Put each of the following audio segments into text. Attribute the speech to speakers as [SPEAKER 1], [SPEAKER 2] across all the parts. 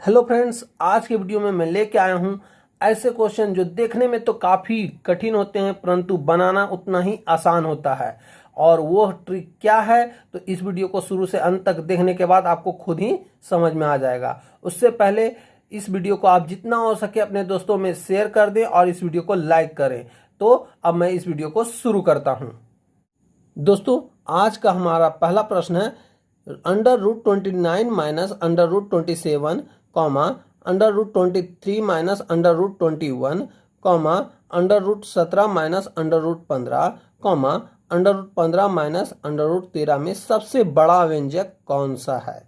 [SPEAKER 1] Hello friends, आज के video में मैं लेके आया हूं ऐसे क्वेश्चन जो देखने में तो काफ़ी कठिन होते हैं परंतु बनाना उतना ही आसान होता है। और वो ट्रिक क्या है तो इस वीडियो को शुरू से अंत तक देखने के बाद आपको खुद ही समझ में आ जाएगा। उससे पहले इस वीडियो को आप जितना हो सके अपने दोस्तों में शेयर कर दें और इस वीडियो को लाइक करें। तो अब मैं इस वीडियो को शुरू करता हूँ। दोस्तों, आज का हमारा पहला प्रश्न है √29 minus √27 comma √23 minus √21 comma √17 minus √15 comma √15 minus √13 में सबसे बड़ा व्यंजक कौन सा है।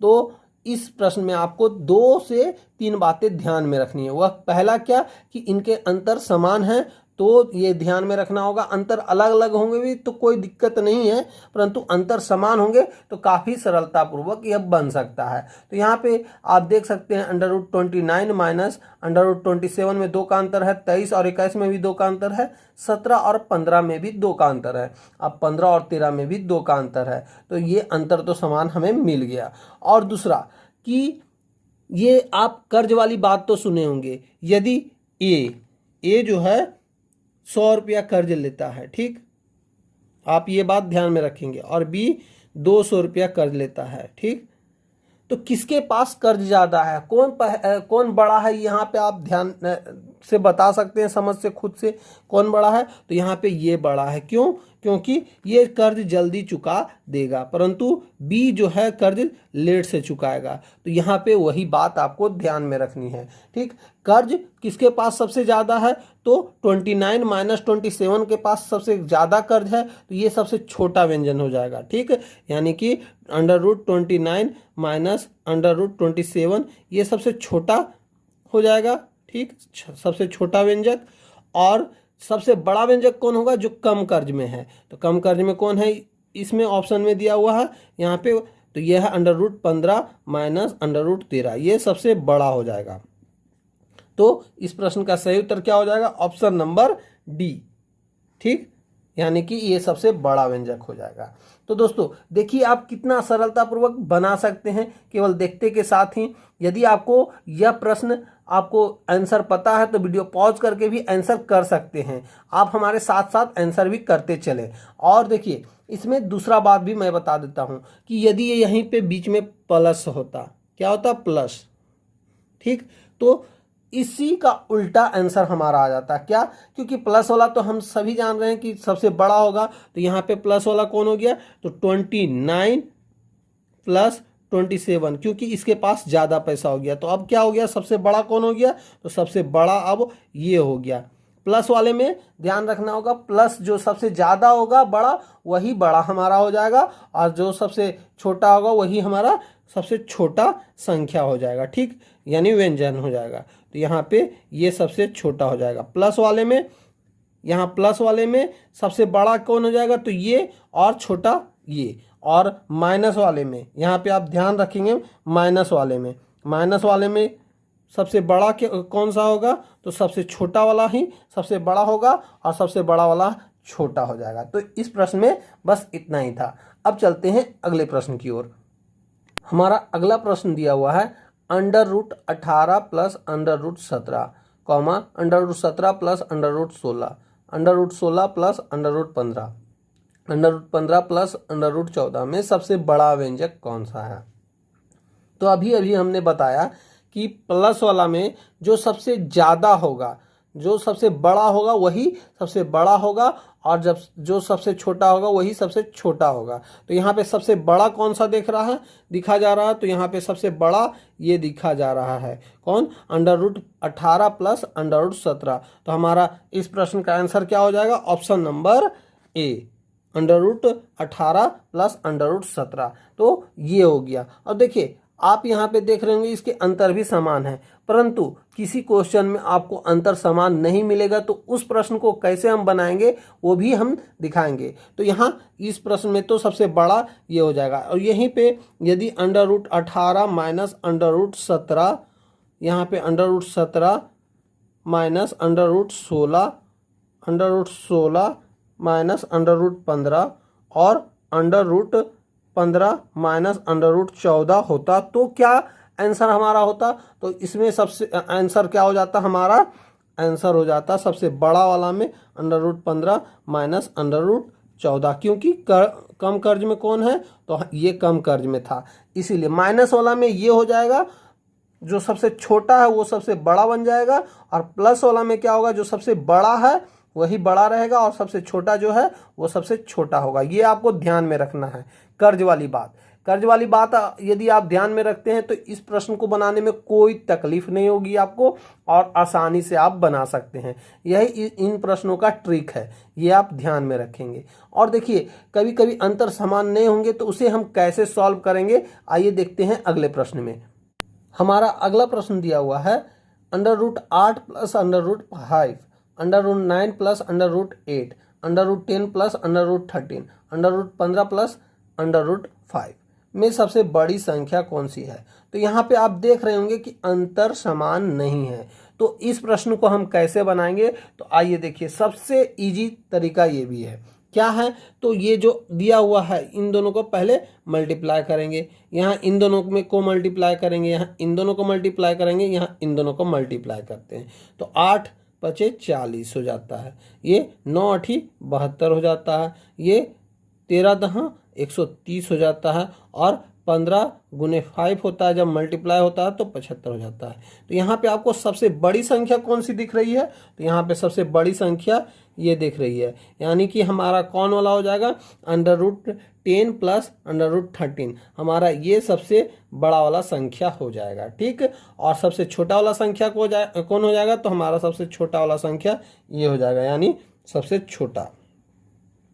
[SPEAKER 1] तो इस प्रश्न में आपको 2 से 3 बातें ध्यान में रखनी है। वह पहला क्या कि इनके अंतर समान है, तो ये ध्यान में रखना होगा। अंतर अलग अलग होंगे भी तो कोई दिक्कत नहीं है, परंतु अंतर समान होंगे तो काफ़ी सरलतापूर्वक यह बन सकता है। तो यहाँ पे आप देख सकते हैं √29 माइनस √27 में 2 का अंतर है, 23 और 21 में भी 2 का अंतर है, 17 और 15 में भी 2 का अंतर है, अब 15 और 13 में भी 2 का अंतर है। तो ये अंतर तो समान हमें मिल गया। और दूसरा कि ये आप कर्ज वाली बात तो सुने होंगे, यदि ए जो है 100 रुपया कर्ज लेता है, ठीक, आप ये बात ध्यान में रखेंगे, और बी 200 रुपया कर्ज लेता है, ठीक, तो किसके पास कर्ज ज्यादा है, कौन बड़ा है, यहाँ पे आप ध्यान से बता सकते हैं, समझ से खुद से कौन बड़ा है। तो यहाँ पे ये बड़ा है, क्यों? क्योंकि ये कर्ज जल्दी चुका देगा, परंतु बी जो है कर्ज लेट से चुकाएगा। तो यहाँ पे वही बात आपको ध्यान में रखनी है, ठीक। कर्ज किसके पास सबसे ज्यादा है तो 29 माइनस 27 के पास सबसे ज्यादा कर्ज है, तो ये सबसे छोटा व्यंजन हो जाएगा, ठीक। यानी कि √29 माइनस √27 ये सबसे छोटा हो जाएगा, ठीक, सबसे छोटा व्यंजक। और सबसे बड़ा व्यंजक कौन होगा? जो कम कर्ज में है। तो कम कर्ज में कौन है? इसमें ऑप्शन में दिया हुआ है यहाँ पे, तो यह है √15 माइनस √13, ये सबसे बड़ा हो जाएगा। तो इस प्रश्न का सही उत्तर क्या हो जाएगा? ऑप्शन नंबर डी, ठीक, यानी कि ये सबसे बड़ा व्यंजक हो जाएगा। तो दोस्तों देखिए आप कितना सरलतापूर्वक बना सकते हैं केवल देखते के साथ ही। यदि आपको यह प्रश्न आपको आंसर पता है तो वीडियो पॉज करके भी आंसर कर सकते हैं। आप हमारे साथ साथ आंसर भी करते चले। और देखिए इसमें दूसरा बात भी मैं बता देता हूं कि यदि ये यहीं पे बीच में प्लस होता, क्या होता? प्लस, ठीक, तो इसी का उल्टा आंसर हमारा आ जाता है। क्या? क्योंकि प्लस वाला तो हम सभी जान रहे हैं कि सबसे बड़ा होगा, तो यहाँ पे प्लस वाला कौन हो गया? तो 29 प्लस 27, क्योंकि इसके पास ज़्यादा पैसा हो गया। तो अब क्या हो गया? सबसे बड़ा कौन हो गया? तो सबसे बड़ा अब ये हो गया। प्लस वाले में ध्यान रखना होगा, प्लस जो सबसे ज़्यादा होगा बड़ा, वही बड़ा हमारा हो जाएगा, और जो सबसे छोटा होगा वही हमारा सबसे छोटा संख्या हो जाएगा, ठीक, यानी व्यंजन हो जाएगा। तो यहाँ पे ये सबसे छोटा हो जाएगा प्लस वाले में। यहाँ प्लस वाले में सबसे बड़ा कौन हो जाएगा? तो ये, और छोटा ये। और माइनस वाले में यहाँ पे आप ध्यान रखेंगे, माइनस वाले में सबसे बड़ा कौन सा होगा? तो सबसे छोटा वाला ही सबसे बड़ा होगा, और सबसे बड़ा वाला छोटा हो जाएगा। तो इस प्रश्न में बस इतना ही था। अब चलते हैं अगले प्रश्न की ओर। हमारा अगला प्रश्न दिया हुआ है √18 plus √17 comma √17 plus √16 √16 plus √15 √15 plus √14 में सबसे बड़ा व्यंजक कौन सा है। तो अभी अभी हमने बताया कि प्लस वाला में जो सबसे ज़्यादा होगा, जो सबसे बड़ा होगा वही सबसे बड़ा होगा, और जब जो सबसे छोटा होगा वही सबसे छोटा होगा। तो यहाँ पे सबसे बड़ा कौन सा दिखा जा रहा है? तो यहाँ पे सबसे बड़ा ये दिखा जा रहा है, कौन? √18 प्लस √17। तो हमारा इस प्रश्न का आंसर क्या हो जाएगा? Option number A, √18 plus √17। तो ये हो गया। और देखिए आप यहाँ पे देख रहे होंगे इसके अंतर भी समान है, परंतु किसी क्वेश्चन में आपको अंतर समान नहीं मिलेगा, तो उस प्रश्न को कैसे हम बनाएंगे वो भी हम दिखाएंगे। तो यहाँ इस प्रश्न में तो सबसे बड़ा ये हो जाएगा, और यहीं पे यदि √18 माइनस √17, यहाँ पे √17 माइनस √16 माइनस √15 और √15 माइनस √14 होता, तो क्या आंसर हमारा होता तो इसमें सबसे आंसर क्या हो जाता, हमारा आंसर हो जाता सबसे बड़ा वाला में √15 माइनस √14, क्योंकि कम कर्ज में कौन है, तो ये कम कर्ज में था, इसीलिए माइनस वाला में ये हो जाएगा, जो सबसे छोटा है वो सबसे बड़ा बन जाएगा, और प्लस वाला में क्या होगा, जो सबसे बड़ा है वही बड़ा रहेगा और सबसे छोटा जो है वो सबसे छोटा होगा। ये आपको ध्यान में रखना है। कर्ज वाली बात यदि आप ध्यान में रखते हैं तो इस प्रश्न को बनाने में कोई तकलीफ नहीं होगी आपको, और आसानी से आप बना सकते हैं। यही इन प्रश्नों का ट्रिक है, ये आप ध्यान में रखेंगे। और देखिए कभी कभी अंतर समान नहीं होंगे तो उसे हम कैसे सॉल्व करेंगे, आइए देखते हैं अगले प्रश्न में। हमारा अगला प्रश्न दिया हुआ है √8 प्लस √5, √9 प्लस √8, √10 प्लस √13, √15 प्लस √5 में सबसे बड़ी संख्या कौन सी है। तो यहाँ पे आप देख रहे होंगे कि अंतर समान नहीं है, तो इस प्रश्न को हम कैसे बनाएंगे, तो आइए देखिए। सबसे इजी तरीका ये भी है, क्या है, तो ये जो दिया हुआ है इन दोनों को पहले मल्टीप्लाई करेंगे, यहाँ इन दोनों में को मल्टीप्लाई करेंगे, यहाँ इन दोनों को मल्टीप्लाई करेंगे, यहाँ इन दोनों को मल्टीप्लाई करते हैं तो 8 × 40 हो जाता है, ये 9 × 8 = 72 हो जाता है, ये 13 × 130 हो जाता है, और 15 × 5 होता है, जब मल्टीप्लाई होता है तो 75 हो जाता है। तो यहाँ पे आपको सबसे बड़ी संख्या कौन सी दिख रही है, तो यहाँ पे सबसे बड़ी संख्या ये दिख रही है, यानी कि हमारा कौन वाला हो जाएगा, √10 प्लस √13, हमारा ये सबसे बड़ा वाला संख्या हो जाएगा, ठीक। और सबसे छोटा वाला संख्या कौन हो जाएगा, तो हमारा सबसे छोटा वाला संख्या ये हो जाएगा, यानी सबसे छोटा।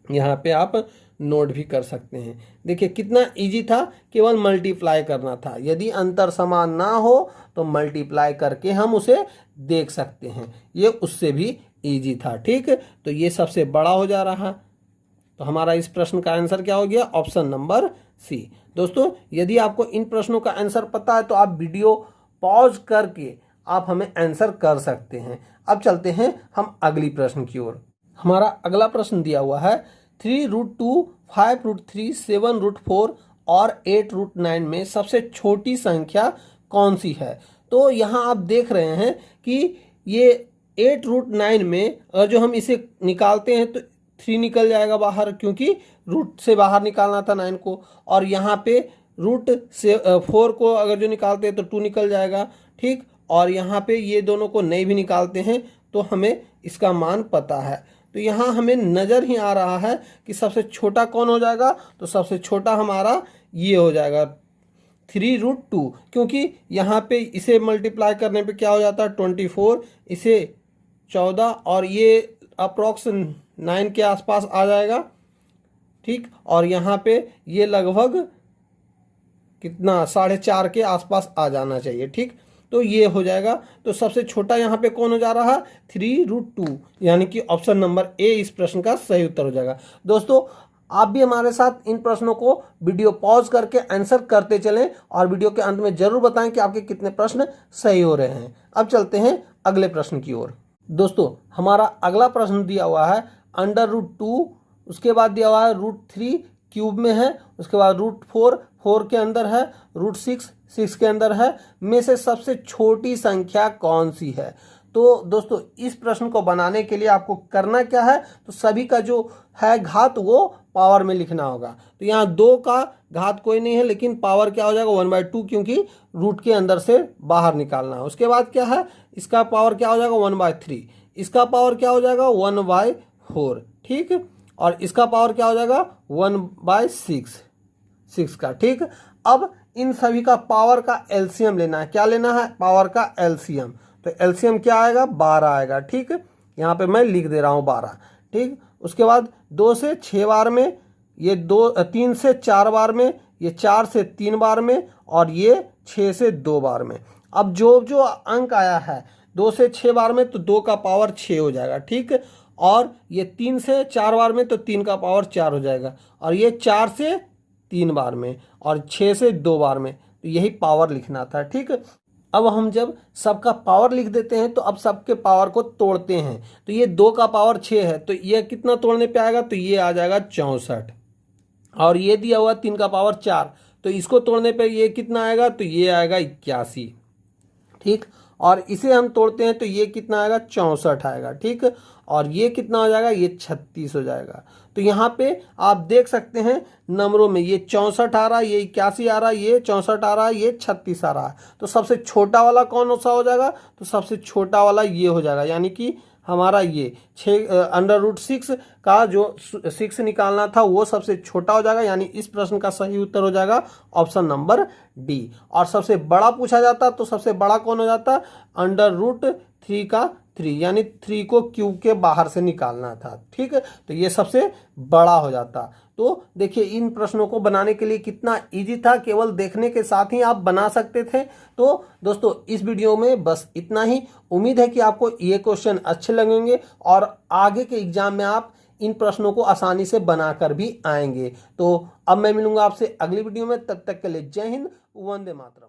[SPEAKER 1] यहाँ पे आप नोट भी कर सकते हैं। देखिए कितना इजी था, केवल मल्टीप्लाई करना था। यदि अंतर समान ना हो तो मल्टीप्लाई करके हम उसे देख सकते हैं, ये उससे भी इजी था, ठीक। तो ये सबसे बड़ा हो जा रहा, तो हमारा इस प्रश्न का आंसर क्या हो गया, ऑप्शन नंबर सी। दोस्तों यदि आपको इन प्रश्नों का आंसर पता है तो आप वीडियो पॉज करके आप हमें आंसर कर सकते हैं। अब चलते हैं हम अगली प्रश्न की ओर। हमारा अगला प्रश्न दिया हुआ है 3√2, 5√3, 7√4 और 8√9 में सबसे छोटी संख्या कौन सी है। तो यहाँ आप देख रहे हैं कि ये 8√9 में अगर जो हम इसे निकालते हैं तो 3 निकल जाएगा बाहर, क्योंकि रूट से बाहर निकालना था 9 को, और यहाँ पे √4 को अगर जो निकालते हैं तो 2 निकल जाएगा, ठीक। और यहाँ पे ये दोनों को नहीं भी निकालते हैं तो हमें इसका मान पता है। तो यहाँ हमें नज़र ही आ रहा है कि सबसे छोटा कौन हो जाएगा, तो सबसे छोटा हमारा ये हो जाएगा 3√2, क्योंकि यहाँ पे इसे मल्टीप्लाई करने पे क्या हो जाता है 24, इसे 14, और ये अप्रॉक्स 9 के आसपास आ जाएगा, ठीक। और यहाँ पे ये लगभग कितना 4.5 के आसपास आ जाना चाहिए, ठीक। तो ये हो जाएगा। तो सबसे छोटा यहाँ पे कौन हो जा रहा है 3√2, यानी कि ऑप्शन नंबर ए इस प्रश्न का सही उत्तर हो जाएगा। दोस्तों आप भी हमारे साथ इन प्रश्नों को वीडियो पॉज करके आंसर करते चलें, और वीडियो के अंत में जरूर बताएं कि आपके कितने प्रश्न सही हो रहे हैं। अब चलते हैं अगले प्रश्न की ओर। दोस्तों हमारा अगला प्रश्न दिया हुआ है √2, उसके बाद दिया हुआ है √3 क्यूब में है, उसके बाद √4 के अंदर है, √6 के अंदर है, में से सबसे छोटी संख्या कौन सी है। तो दोस्तों इस प्रश्न को बनाने के लिए आपको करना क्या है, तो सभी का जो है घात वो पावर में लिखना होगा। तो यहाँ 2 का घात कोई नहीं है, लेकिन पावर क्या हो जाएगा 1/2, क्योंकि रूट के अंदर से बाहर निकालना है। उसके बाद क्या है, इसका पावर क्या हो जाएगा 1/3, इसका पावर क्या हो जाएगा 1/4, ठीक। और इसका पावर क्या हो जाएगा 1/6 का, ठीक। अब इन सभी का पावर का एलसीएम लेना है। क्या लेना है, पावर का एलसीएम। तो एलसीएम क्या आएगा 12 आएगा, ठीक। यहाँ पे मैं लिख दे रहा हूँ 12, ठीक। उसके बाद 2 से 6 बार में, ये 3 से 4 बार में, ये 4 से 3 बार में, और ये 6 से 2 बार में। अब जो जो अंक आया है 2 से 6 बार में, तो 2 का पावर 6 हो जाएगा, ठीक। और ये 3 से 4 बार में, तो 3 का पावर 4 हो जाएगा, और ये 4 से 3 बार में, और 6 से 2 बार में। तो यही पावर लिखना था, ठीक। अब हम जब सबका पावर लिख देते हैं तो अब सबके पावर को तोड़ते हैं। तो ये 2 का पावर 6 है, तो ये कितना तोड़ने पे आएगा, तो ये आ जाएगा 64। और ये दिया हुआ 3 का पावर 4, तो इसको तोड़ने पे ये कितना आएगा, तो ये आएगा 81, ठीक। और इसे हम तोड़ते हैं तो ये कितना आएगा, 64 आएगा, ठीक। और ये कितना हो जाएगा, ये 36 हो जाएगा। तो यहाँ पे आप देख सकते हैं नंबरों में ये 64 आ रहा है, ये 81 आ रहा है, ये 64 आ रहा है, ये 36 आ रहा है। तो सबसे छोटा वाला कौन सा हो जाएगा, तो सबसे छोटा वाला ये हो जाएगा, यानी कि हमारा ये √6 का जो 6 निकालना था वो सबसे छोटा हो जाएगा, यानी इस प्रश्न का सही उत्तर हो जाएगा ऑप्शन नंबर डी। और सबसे बड़ा पूछा जाता तो सबसे बड़ा कौन हो जाता, √3 का 3, यानी 3 को क्यूब के बाहर से निकालना था, ठीक है। तो ये सबसे बड़ा हो जाता। तो देखिए इन प्रश्नों को बनाने के लिए कितना इजी था, केवल देखने के साथ ही आप बना सकते थे। तो दोस्तों इस वीडियो में बस इतना ही। उम्मीद है कि आपको ये क्वेश्चन अच्छे लगेंगे और आगे के एग्जाम में आप इन प्रश्नों को आसानी से बनाकर भी आएंगे। तो अब मैं मिलूंगा आपसे अगली वीडियो में, तब तक के लिए जय हिंद, वंदे मातरम।